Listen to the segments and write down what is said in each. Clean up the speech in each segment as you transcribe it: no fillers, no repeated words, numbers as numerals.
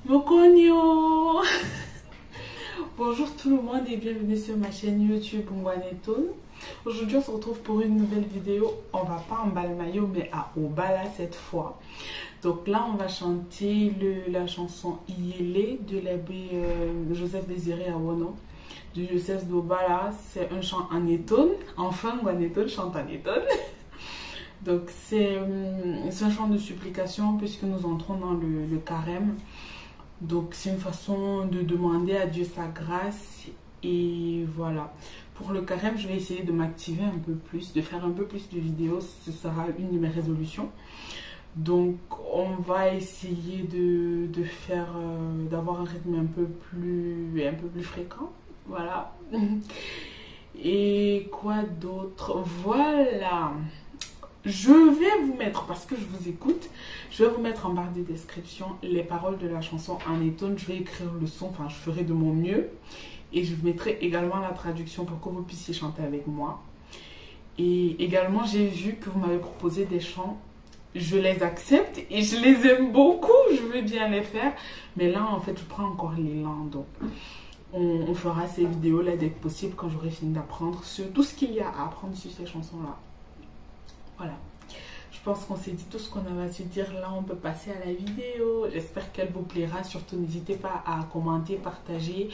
Mokonyo. Bonjour tout le monde et bienvenue sur ma chaîne YouTube Ngwaneton. Aujourd'hui on se retrouve pour une nouvelle vidéo. On va pas en Balmayo mais à Obala cette fois. Donc là on va chanter la chanson Iyele de l'abbé Joseph Désiré Awono du diocèse d'Obala. C'est un chant en Eton. Enfin Ngwaneton chante en Eton. Donc c'est un chant de supplication puisque nous entrons dans le carême. Donc c'est une façon de demander à Dieu sa grâce. Et voilà. Pour le carême, je vais essayer de m'activer un peu plus, de faire un peu plus de vidéos. Ce sera une de mes résolutions. Donc on va essayer de faire, d'avoir un rythme un peu plus fréquent. Voilà. Et quoi d'autre? Voilà. Je vais vous mettre, parce que je vous écoute, je vais vous mettre en barre de description les paroles de la chanson en Eton. Je vais écrire le son, enfin je ferai de mon mieux. Et je vous mettrai également la traduction pour que vous puissiez chanter avec moi. Et également, j'ai vu que vous m'avez proposé des chants. Je les accepte et je les aime beaucoup. Je veux bien les faire. Mais là, en fait, je prends encore l'élan. Donc, on fera ces vidéos-là dès que possible quand j'aurai fini d'apprendre sur tout ce qu'il y a à apprendre sur ces chansons-là. Voilà. Je pense qu'on s'est dit tout ce qu'on avait à se dire. Là, on peut passer à la vidéo. J'espère qu'elle vous plaira. Surtout, n'hésitez pas à commenter, partager.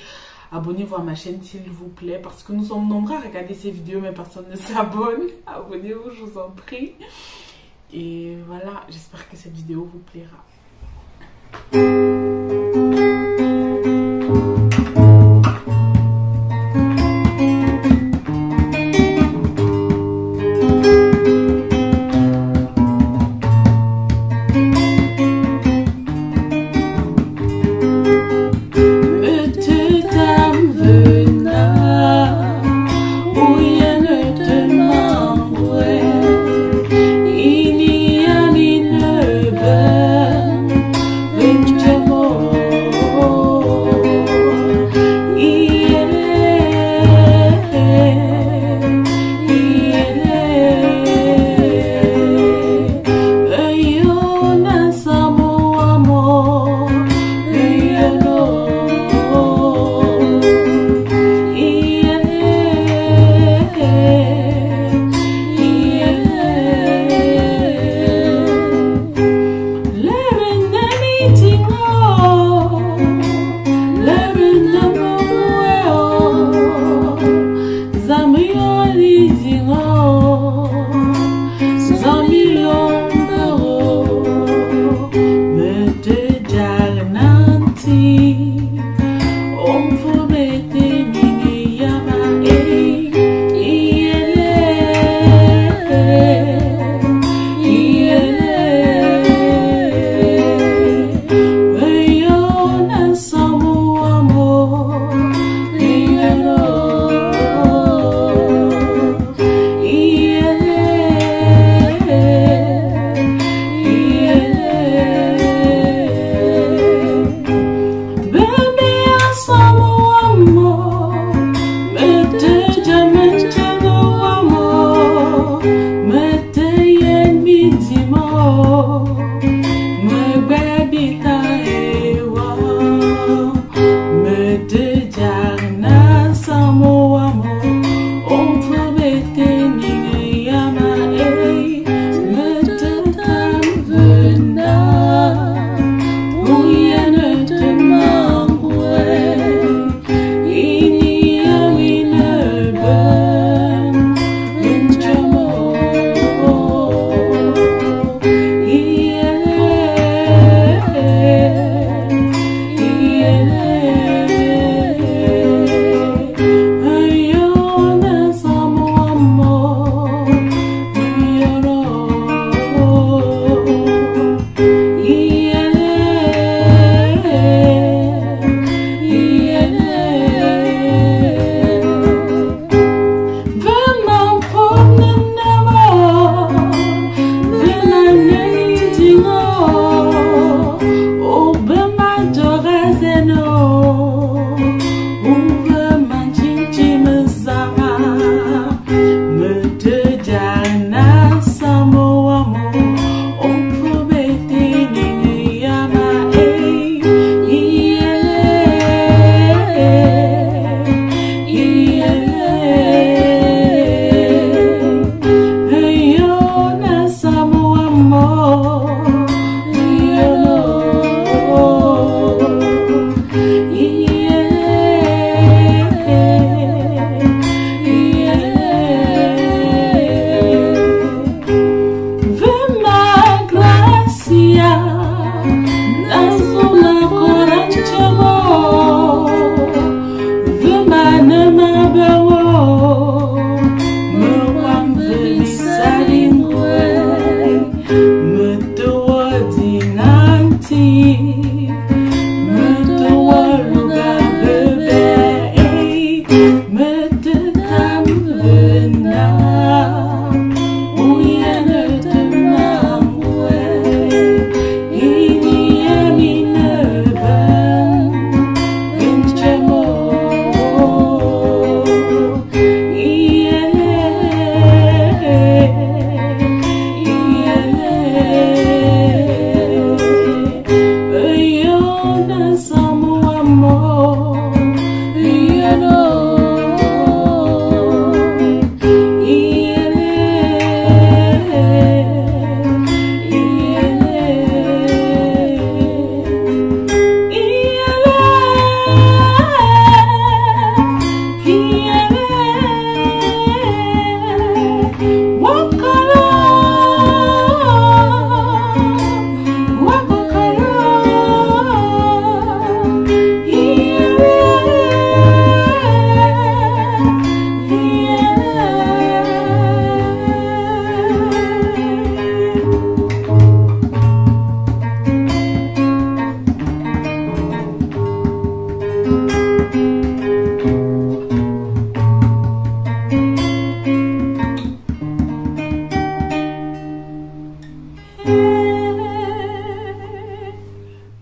Abonnez-vous à ma chaîne s'il vous plaît. Parce que nous sommes nombreux à regarder ces vidéos, mais personne ne s'abonne. Abonnez-vous, je vous en prie. Et voilà, j'espère que cette vidéo vous plaira. Winter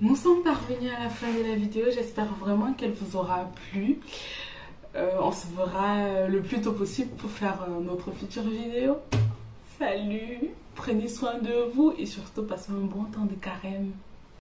Nous sommes parvenus à la fin de la vidéo, j'espère vraiment qu'elle vous aura plu. On se verra le plus tôt possible pour faire notre future vidéo. Salut, prenez soin de vous et surtout passez un bon temps de carême.